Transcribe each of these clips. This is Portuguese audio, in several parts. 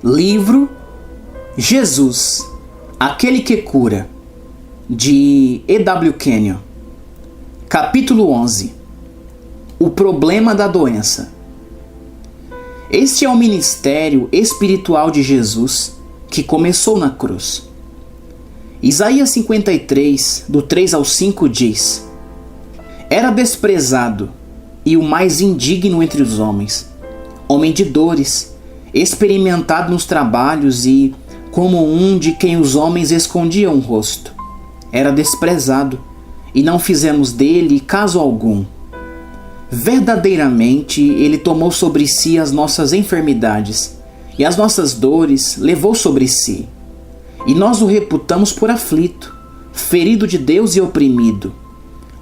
Livro Jesus, Aquele que Cura, de E.W. Kenyon. Capítulo 11. O problema da doença. Este é o ministério espiritual de Jesus que começou na cruz. Isaías 53, do 3 ao 5 diz: Era desprezado e o mais indigno entre os homens, homem de dores, experimentado nos trabalhos e como um de quem os homens escondiam o rosto. Era desprezado, e não fizemos dele caso algum. Verdadeiramente, ele tomou sobre si as nossas enfermidades, e as nossas dores levou sobre si. E nós o reputamos por aflito, ferido de Deus e oprimido.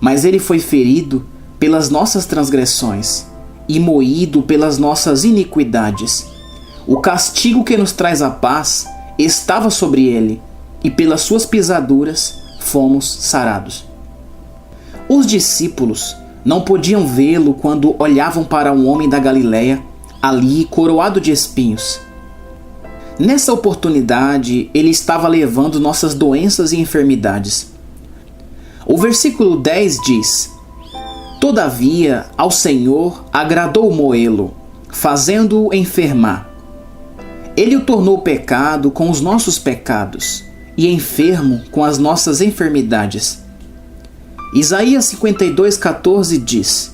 Mas ele foi ferido pelas nossas transgressões, e moído pelas nossas iniquidades. O castigo que nos traz a paz estava sobre ele, e pelas suas pisaduras fomos sarados. Os discípulos não podiam vê-lo quando olhavam para um homem da Galileia, ali coroado de espinhos. Nessa oportunidade, ele estava levando nossas doenças e enfermidades. O versículo 10 diz: Todavia, ao Senhor agradou moê-lo, fazendo-o enfermar. Ele o tornou pecado com os nossos pecados, e enfermo com as nossas enfermidades. Isaías 52:14 diz: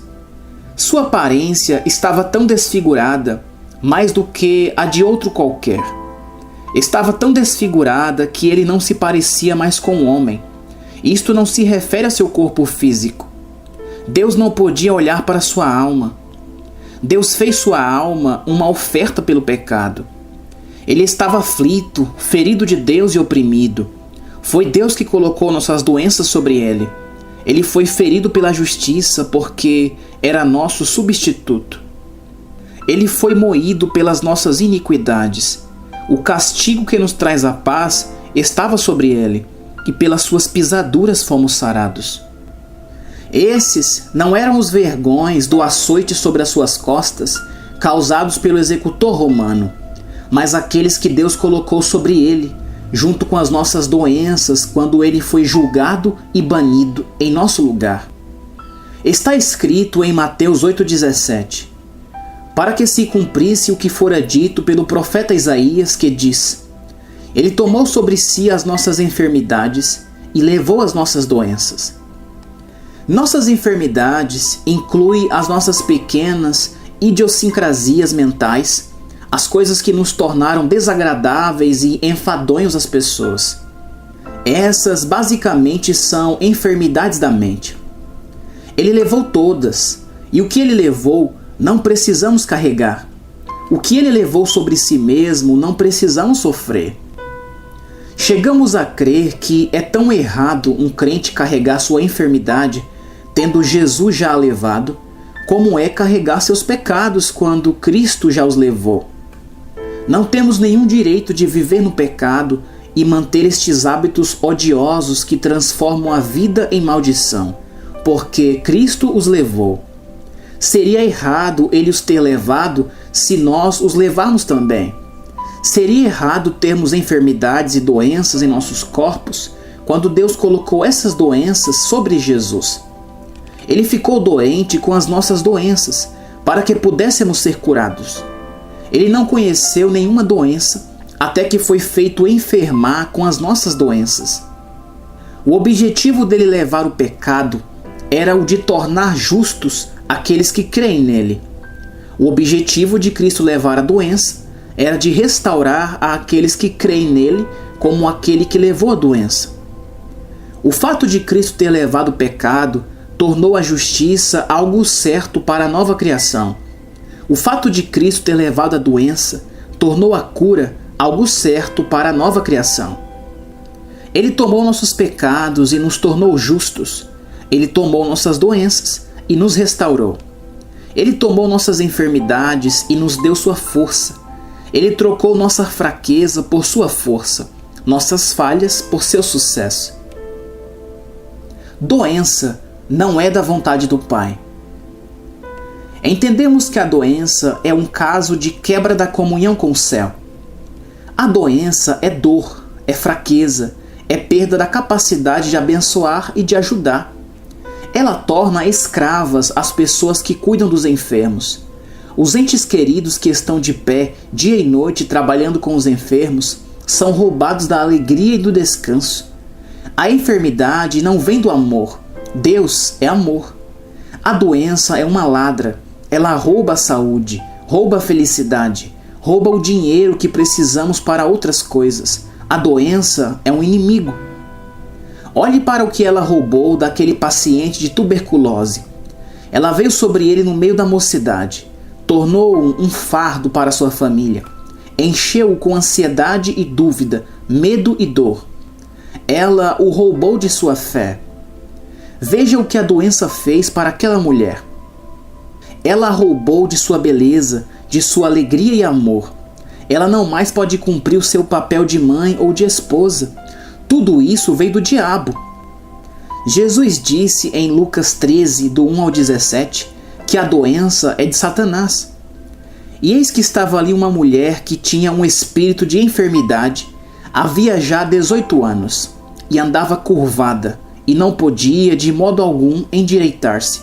Sua aparência estava tão desfigurada, mais do que a de outro qualquer. Estava tão desfigurada que ele não se parecia mais com o homem. Isto não se refere a seu corpo físico. Deus não podia olhar para sua alma. Deus fez sua alma uma oferta pelo pecado. Ele estava aflito, ferido de Deus e oprimido. Foi Deus que colocou nossas doenças sobre ele. Ele foi ferido pela justiça porque era nosso substituto. Ele foi moído pelas nossas iniquidades. O castigo que nos traz a paz estava sobre ele, e pelas suas pisaduras fomos sarados. Esses não eram os vergões do açoite sobre as suas costas, causados pelo executor romano, mas aqueles que Deus colocou sobre ele, junto com as nossas doenças, quando ele foi julgado e banido em nosso lugar. Está escrito em Mateus 8,17: Para que se cumprisse o que fora dito pelo profeta Isaías, que diz: Ele tomou sobre si as nossas enfermidades e levou as nossas doenças. Nossas enfermidades incluem as nossas pequenas idiosincrasias mentais, as coisas que nos tornaram desagradáveis e enfadonhos às pessoas. Essas basicamente são enfermidades da mente. Ele levou todas, e o que ele levou não precisamos carregar. O que ele levou sobre si mesmo não precisamos sofrer. Chegamos a crer que é tão errado um crente carregar sua enfermidade, tendo Jesus já a levado, como é carregar seus pecados quando Cristo já os levou. Não temos nenhum direito de viver no pecado e manter estes hábitos odiosos que transformam a vida em maldição, porque Cristo os levou. Seria errado ele os ter levado se nós os levarmos também. Seria errado termos enfermidades e doenças em nossos corpos quando Deus colocou essas doenças sobre Jesus. Ele ficou doente com as nossas doenças para que pudéssemos ser curados. Ele não conheceu nenhuma doença até que foi feito enfermar com as nossas doenças. O objetivo dele levar o pecado era o de tornar justos aqueles que creem nele. O objetivo de Cristo levar a doença era de restaurar aqueles que creem nele como aquele que levou a doença. O fato de Cristo ter levado o pecado tornou a justiça algo certo para a nova criação. O fato de Cristo ter levado a doença tornou a cura algo certo para a nova criação. Ele tomou nossos pecados e nos tornou justos. Ele tomou nossas doenças e nos restaurou. Ele tomou nossas enfermidades e nos deu sua força. Ele trocou nossa fraqueza por sua força, nossas falhas por seu sucesso. Doença não é da vontade do Pai. Entendemos que a doença é um caso de quebra da comunhão com o céu. A doença é dor, é fraqueza, é perda da capacidade de abençoar e de ajudar. Ela torna escravas as pessoas que cuidam dos enfermos. Os entes queridos que estão de pé, dia e noite, trabalhando com os enfermos, são roubados da alegria e do descanso. A enfermidade não vem do amor. Deus é amor. A doença é uma ladra. Ela rouba a saúde, rouba a felicidade, rouba o dinheiro que precisamos para outras coisas. A doença é um inimigo. Olhe para o que ela roubou daquele paciente de tuberculose. Ela veio sobre ele no meio da mocidade, tornou-o um fardo para sua família, encheu-o com ansiedade e dúvida, medo e dor. Ela o roubou de sua fé. Veja o que a doença fez para aquela mulher. Ela a roubou de sua beleza, de sua alegria e amor. Ela não mais pode cumprir o seu papel de mãe ou de esposa. Tudo isso veio do diabo. Jesus disse em Lucas 13, do 1 ao 17, que a doença é de Satanás. E eis que estava ali uma mulher que tinha um espírito de enfermidade, havia já 18 anos, e andava curvada, e não podia de modo algum endireitar-se.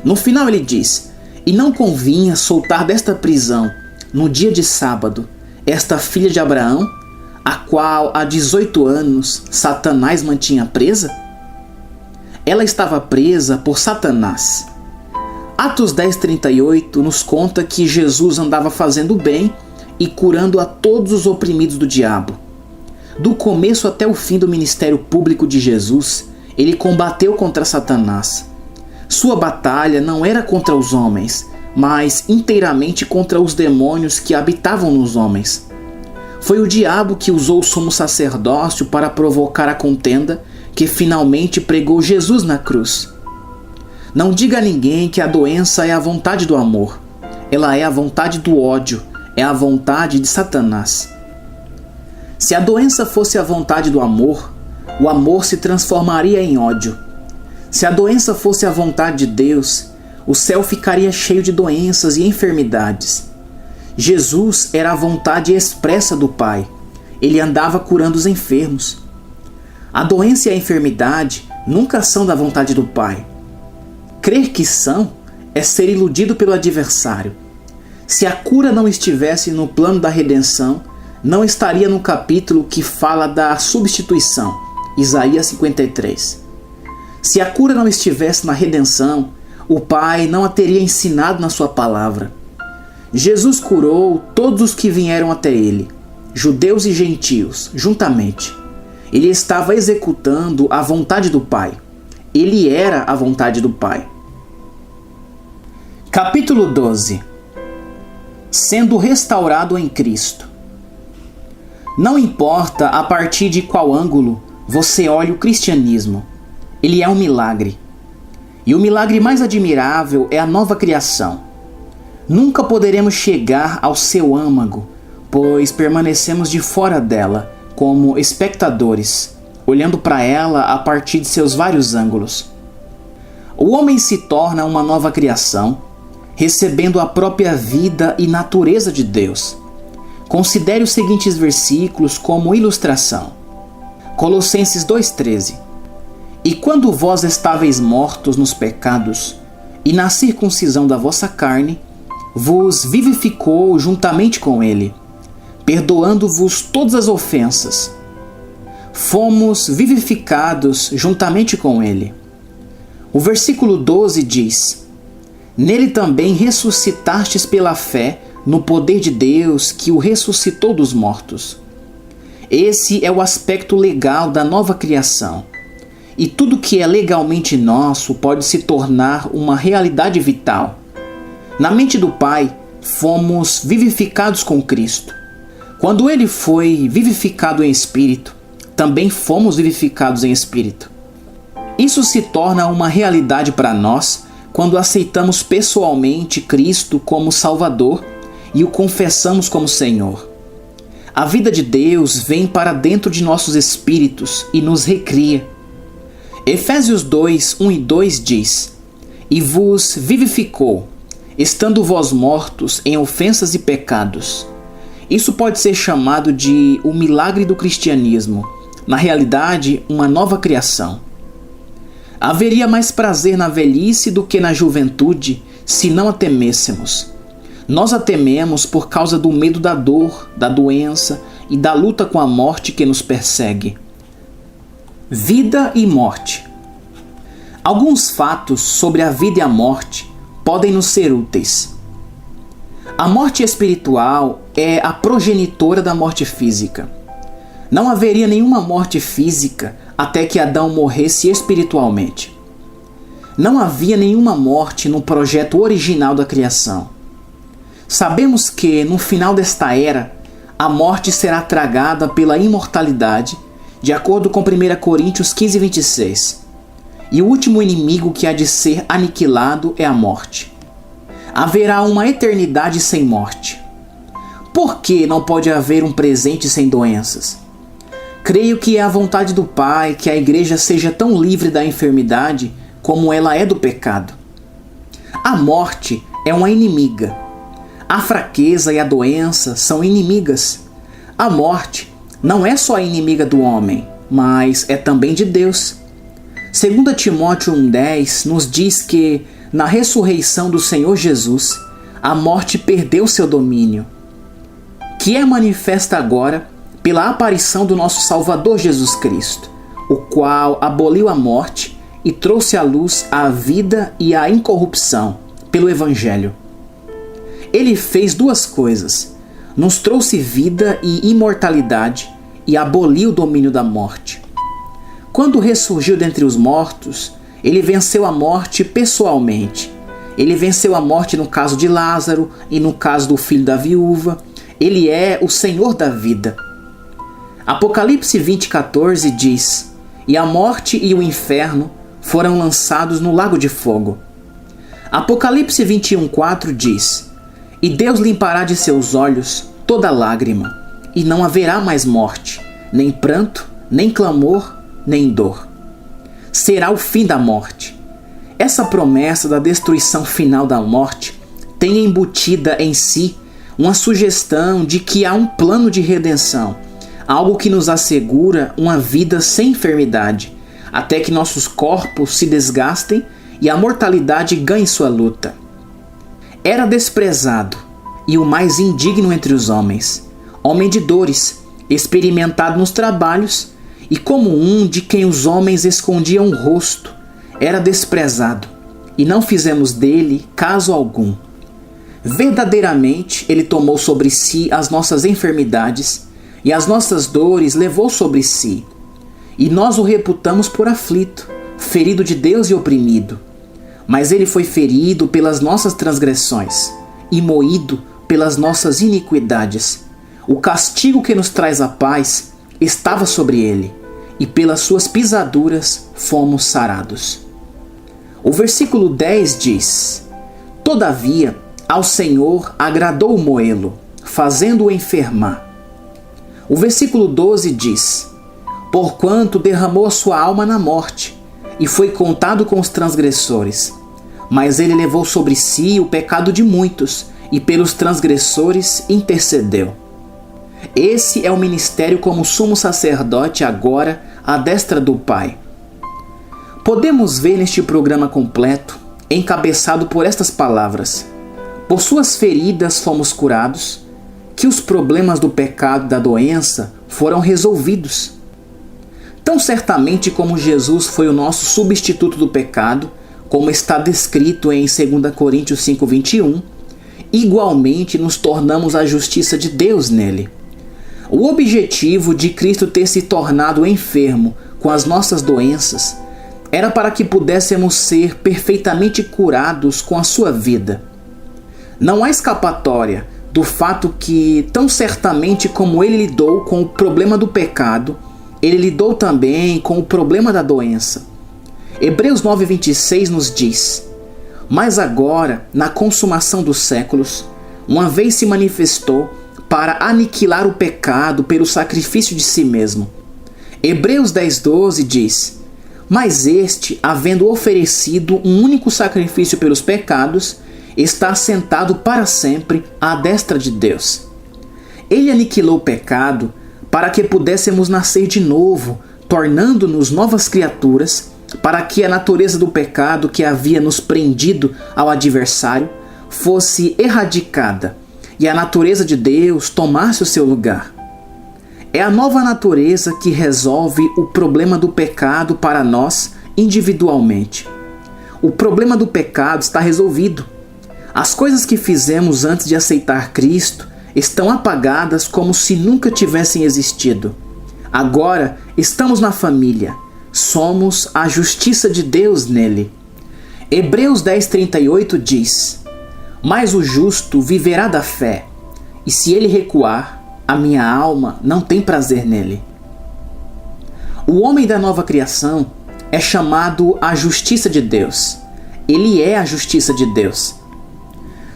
No final ele diz: e não convinha soltar desta prisão, no dia de sábado, esta filha de Abraão, a qual há 18 anos Satanás mantinha presa? Ela estava presa por Satanás. Atos 10:38 nos conta que Jesus andava fazendo bem e curando a todos os oprimidos do diabo. Do começo até o fim do ministério público de Jesus, ele combateu contra Satanás. Sua batalha não era contra os homens, mas inteiramente contra os demônios que habitavam nos homens. Foi o diabo que usou o sumo sacerdócio para provocar a contenda que finalmente pregou Jesus na cruz. Não diga a ninguém que a doença é a vontade do amor. Ela é a vontade do ódio, é a vontade de Satanás. Se a doença fosse a vontade do amor, o amor se transformaria em ódio. Se a doença fosse a vontade de Deus, o céu ficaria cheio de doenças e enfermidades. Jesus era a vontade expressa do Pai. Ele andava curando os enfermos. A doença e a enfermidade nunca são da vontade do Pai. Crer que são é ser iludido pelo adversário. Se a cura não estivesse no plano da redenção, não estaria no capítulo que fala da substituição, Isaías 53. Se a cura não estivesse na redenção, o Pai não a teria ensinado na sua palavra. Jesus curou todos os que vieram até ele, judeus e gentios, juntamente. Ele estava executando a vontade do Pai. Ele era a vontade do Pai. Capítulo 12. Sendo restaurado em Cristo. Não importa a partir de qual ângulo você olha o cristianismo, ele é um milagre. E o milagre mais admirável é a nova criação. Nunca poderemos chegar ao seu âmago, pois permanecemos de fora dela, como espectadores, olhando para ela a partir de seus vários ângulos. O homem se torna uma nova criação, recebendo a própria vida e natureza de Deus. Considere os seguintes versículos como ilustração. Colossenses 2,13. E quando vós estáveis mortos nos pecados, e na circuncisão da vossa carne, vos vivificou juntamente com ele, perdoando-vos todas as ofensas. Fomos vivificados juntamente com ele. O versículo 12 diz: nele também ressuscitastes pela fé no poder de Deus que o ressuscitou dos mortos. Esse é o aspecto legal da nova criação. E tudo que é legalmente nosso pode se tornar uma realidade vital. Na mente do Pai, fomos vivificados com Cristo. Quando ele foi vivificado em espírito, também fomos vivificados em espírito. Isso se torna uma realidade para nós quando aceitamos pessoalmente Cristo como Salvador e o confessamos como Senhor. A vida de Deus vem para dentro de nossos espíritos e nos recria. Efésios 2, 1 e 2 diz: e vos vivificou, estando vós mortos em ofensas e pecados, Isso pode ser chamado de o milagre do cristianismo, na realidade, uma nova criação. Haveria mais prazer na velhice do que na juventude, se não a temêssemos. Nós a tememos por causa do medo da dor, da doença e da luta com a morte que nos persegue. Vida e morte. Alguns fatos sobre a vida e a morte podem nos ser úteis. A morte espiritual é a progenitora da morte física. Não haveria nenhuma morte física até que Adão morresse espiritualmente. Não havia nenhuma morte no projeto original da criação. Sabemos que, no final desta era, a morte será tragada pela imortalidade, de acordo com 1 Coríntios 15, 26. E o último inimigo que há de ser aniquilado é a morte. Haverá uma eternidade sem morte. Por que não pode haver um presente sem doenças? Creio que é a vontade do Pai que a igreja seja tão livre da enfermidade como ela é do pecado. A morte é uma inimiga. A fraqueza e a doença são inimigas. A morte não é só inimiga do homem, mas é também de Deus. 2 Timóteo 1,10 nos diz que, na ressurreição do Senhor Jesus, a morte perdeu seu domínio, que é manifesta agora pela aparição do nosso Salvador Jesus Cristo, o qual aboliu a morte e trouxe à luz a vida e a incorrupção pelo Evangelho. Ele fez duas coisas: nos trouxe vida e imortalidade e aboliu o domínio da morte. Quando ressurgiu dentre os mortos, ele venceu a morte pessoalmente. Ele venceu a morte no caso de Lázaro e no caso do filho da viúva. Ele é o Senhor da vida. Apocalipse 20,14 diz: E a morte e o inferno foram lançados no lago de fogo. Apocalipse 21,4 diz: E Deus limpará de seus olhos toda lágrima, e não haverá mais morte, nem pranto, nem clamor, nem dor. Será o fim da morte. Essa promessa da destruição final da morte tem embutida em si uma sugestão de que há um plano de redenção, algo que nos assegura uma vida sem enfermidade, até que nossos corpos se desgastem e a mortalidade ganhe sua luta. Era desprezado e o mais indigno entre os homens, homem de dores, experimentado nos trabalhos, e como um de quem os homens escondiam o rosto, era desprezado, e não fizemos dele caso algum. Verdadeiramente ele tomou sobre si as nossas enfermidades, e as nossas dores levou sobre si, e nós o reputamos por aflito, ferido de Deus e oprimido. Mas ele foi ferido pelas nossas transgressões, e moído pelas nossas iniquidades. O castigo que nos traz a paz estava sobre ele, e pelas suas pisaduras fomos sarados. O versículo 10 diz: Todavia, ao Senhor agradou moê-lo, fazendo-o enfermar. O versículo 12 diz: Porquanto derramou a sua alma na morte, e foi contado com os transgressores. Mas ele levou sobre si o pecado de muitos, e pelos transgressores intercedeu. Esse é o ministério como sumo sacerdote agora à destra do Pai. Podemos ver neste programa completo, encabeçado por estas palavras: Por suas feridas fomos curados, que os problemas do pecado e da doença foram resolvidos. Tão certamente como Jesus foi o nosso substituto do pecado, como está descrito em 2 Coríntios 5,21, igualmente nos tornamos a justiça de Deus nele. O objetivo de Cristo ter se tornado enfermo com as nossas doenças era para que pudéssemos ser perfeitamente curados com a sua vida. Não há escapatória do fato que, tão certamente como ele lidou com o problema do pecado, ele lidou também com o problema da doença. Hebreus 9,26 nos diz: Mas agora, na consumação dos séculos, uma vez se manifestou para aniquilar o pecado pelo sacrifício de si mesmo. Hebreus 10,12 diz: Mas este, havendo oferecido um único sacrifício pelos pecados, está assentado para sempre à destra de Deus. Ele aniquilou o pecado para que pudéssemos nascer de novo, tornando-nos novas criaturas, para que a natureza do pecado que havia nos prendido ao adversário fosse erradicada e a natureza de Deus tomasse o seu lugar. É a nova natureza que resolve o problema do pecado para nós individualmente. O problema do pecado está resolvido. As coisas que fizemos antes de aceitar Cristo estão apagadas como se nunca tivessem existido. Agora estamos na família. Somos a justiça de Deus nele. Hebreus 10:38 diz: Mas o justo viverá da fé, e se ele recuar, a minha alma não tem prazer nele. O homem da nova criação é chamado a justiça de Deus. Ele é a justiça de Deus.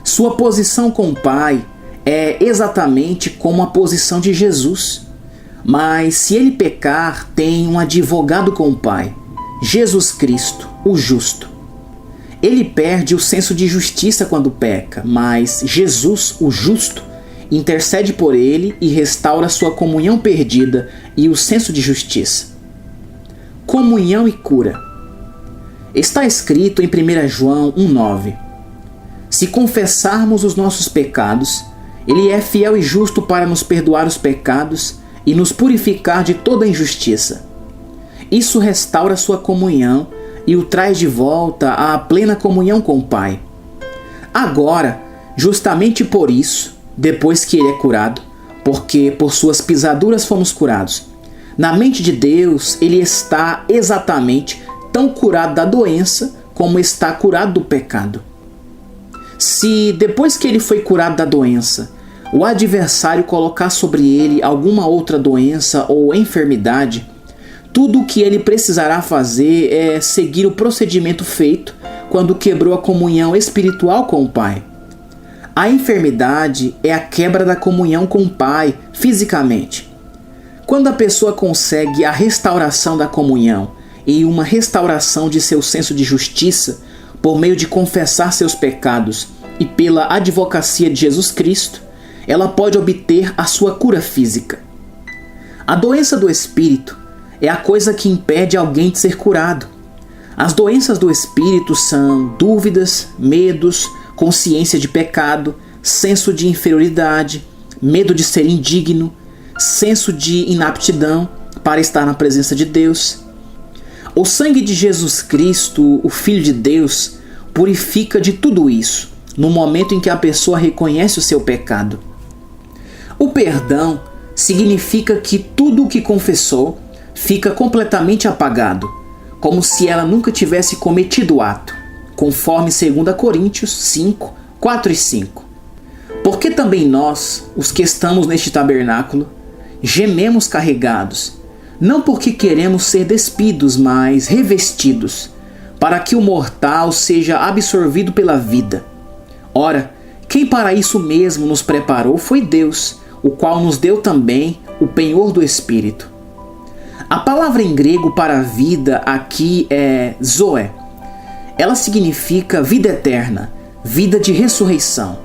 Sua posição com o Pai é exatamente como a posição de Jesus. Mas se ele pecar, tem um advogado com o Pai, Jesus Cristo, o justo. Ele perde o senso de justiça quando peca, mas Jesus, o justo, intercede por ele e restaura sua comunhão perdida e o senso de justiça. Comunhão e cura. Está escrito em 1 João 1,9: Se confessarmos os nossos pecados, Ele é fiel e justo para nos perdoar os pecados e nos purificar de toda injustiça. Isso restaura sua comunhão e o traz de volta à plena comunhão com o Pai. Agora, justamente por isso, depois que ele é curado, porque por suas pisaduras fomos curados, na mente de Deus ele está exatamente tão curado da doença como está curado do pecado. Se depois que ele foi curado da doença, o adversário colocar sobre ele alguma outra doença ou enfermidade, tudo o que ele precisará fazer é seguir o procedimento feito quando quebrou a comunhão espiritual com o Pai. A enfermidade é a quebra da comunhão com o Pai fisicamente. Quando a pessoa consegue a restauração da comunhão e uma restauração de seu senso de justiça por meio de confessar seus pecados e pela advocacia de Jesus Cristo, ela pode obter a sua cura física. A doença do espírito é a coisa que impede alguém de ser curado. As doenças do espírito são dúvidas, medos, consciência de pecado, senso de inferioridade, medo de ser indigno, senso de inaptidão para estar na presença de Deus. O sangue de Jesus Cristo, o Filho de Deus, purifica de tudo isso no momento em que a pessoa reconhece o seu pecado. O perdão significa que tudo o que confessou fica completamente apagado, como se ela nunca tivesse cometido o ato, conforme 2 Coríntios 5, 4 e 5. Porque também nós, os que estamos neste tabernáculo, gememos carregados, não porque queremos ser despidos, mas revestidos, para que o mortal seja absorvido pela vida. Ora, quem para isso mesmo nos preparou foi Deus, o qual nos deu também o penhor do Espírito. A palavra em grego para vida aqui é zoe. Ela significa vida eterna, vida de ressurreição.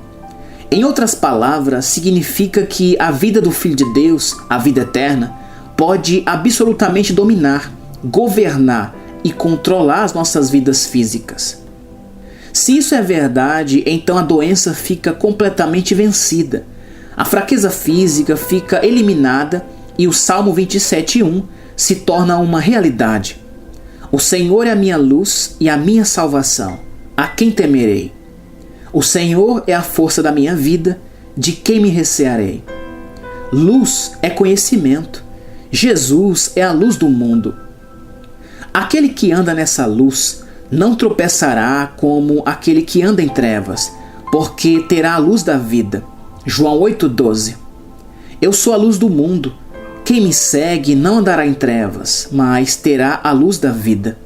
Em outras palavras, significa que a vida do Filho de Deus, a vida eterna, pode absolutamente dominar, governar e controlar as nossas vidas físicas. Se isso é verdade, então a doença fica completamente vencida. A fraqueza física fica eliminada e o Salmo 27:1 se torna uma realidade. O Senhor é a minha luz e a minha salvação. A quem temerei? O Senhor é a força da minha vida. De quem me recearei? Luz é conhecimento. Jesus é a luz do mundo. Aquele que anda nessa luz não tropeçará como aquele que anda em trevas, porque terá a luz da vida. João 8,12. Eu sou a luz do mundo. Quem me segue não andará em trevas, mas terá a luz da vida.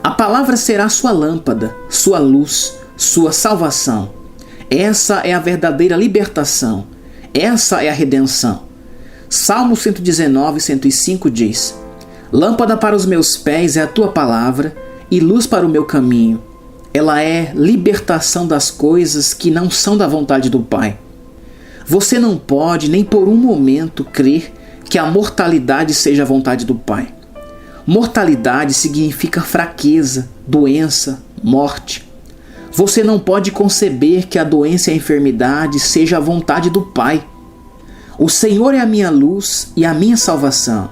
A palavra será sua lâmpada, sua luz, sua salvação. Essa é a verdadeira libertação. Essa é a redenção. Salmo 119, 105 diz: Lâmpada para os meus pés é a tua palavra e luz para o meu caminho. Ela é libertação das coisas que não são da vontade do Pai. Você não pode nem por um momento crer que a mortalidade seja a vontade do Pai. Mortalidade significa fraqueza, doença, morte. Você não pode conceber que a doença e a enfermidade seja a vontade do Pai. O Senhor é a minha luz e a minha salvação.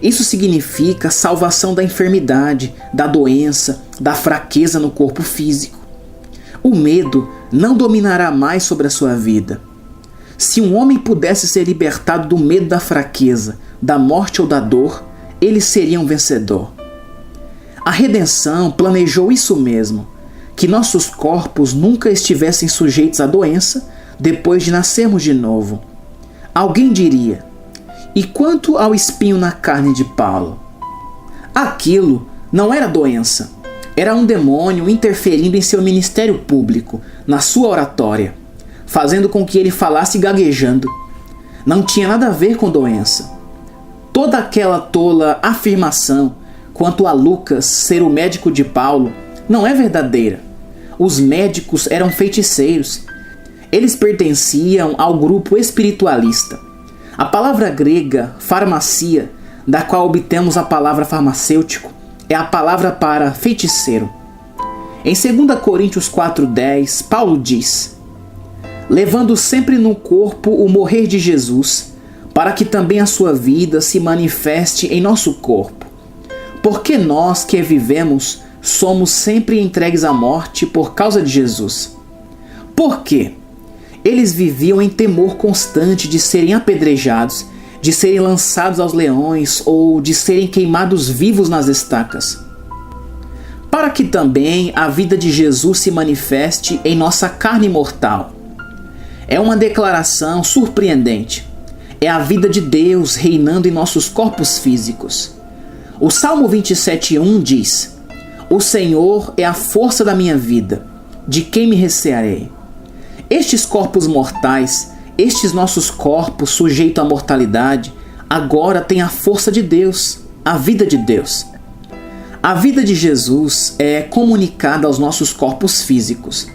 Isso significa salvação da enfermidade, da doença, da fraqueza no corpo físico. O medo não dominará mais sobre a sua vida. Se um homem pudesse ser libertado do medo da fraqueza, da morte ou da dor, ele seria um vencedor. A redenção planejou isso mesmo, que nossos corpos nunca estivessem sujeitos à doença depois de nascermos de novo. Alguém diria: e quanto ao espinho na carne de Paulo? Aquilo não era doença, era um demônio interferindo em seu ministério público, na sua oratória, fazendo com que ele falasse gaguejando. Não tinha nada a ver com doença. Toda aquela tola afirmação quanto a Lucas ser o médico de Paulo não é verdadeira. Os médicos eram feiticeiros. Eles pertenciam ao grupo espiritualista. A palavra grega farmacia, da qual obtemos a palavra farmacêutico, é a palavra para feiticeiro. Em 2 Coríntios 4,10, Paulo diz: levando sempre no corpo o morrer de Jesus, para que também a sua vida se manifeste em nosso corpo. Porque nós que vivemos somos sempre entregues à morte por causa de Jesus. Por quê? Eles viviam em temor constante de serem apedrejados, de serem lançados aos leões ou de serem queimados vivos nas estacas. Para que também a vida de Jesus se manifeste em nossa carne mortal. É uma declaração surpreendente. É a vida de Deus reinando em nossos corpos físicos. O Salmo 27,1 diz: o Senhor é a força da minha vida, de quem me recearei? Estes corpos mortais, estes nossos corpos sujeitos à mortalidade, agora têm a força de Deus, a vida de Deus. A vida de Jesus é comunicada aos nossos corpos físicos.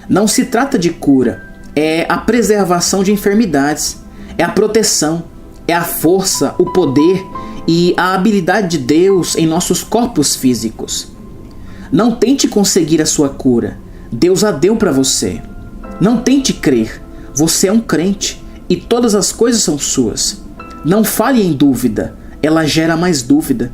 Não se trata de cura, é a preservação de enfermidades, é a proteção, é a força, o poder e a habilidade de Deus em nossos corpos físicos. Não tente conseguir a sua cura, Deus a deu para você. Não tente crer, você é um crente e todas as coisas são suas. Não fale em dúvida, ela gera mais dúvida.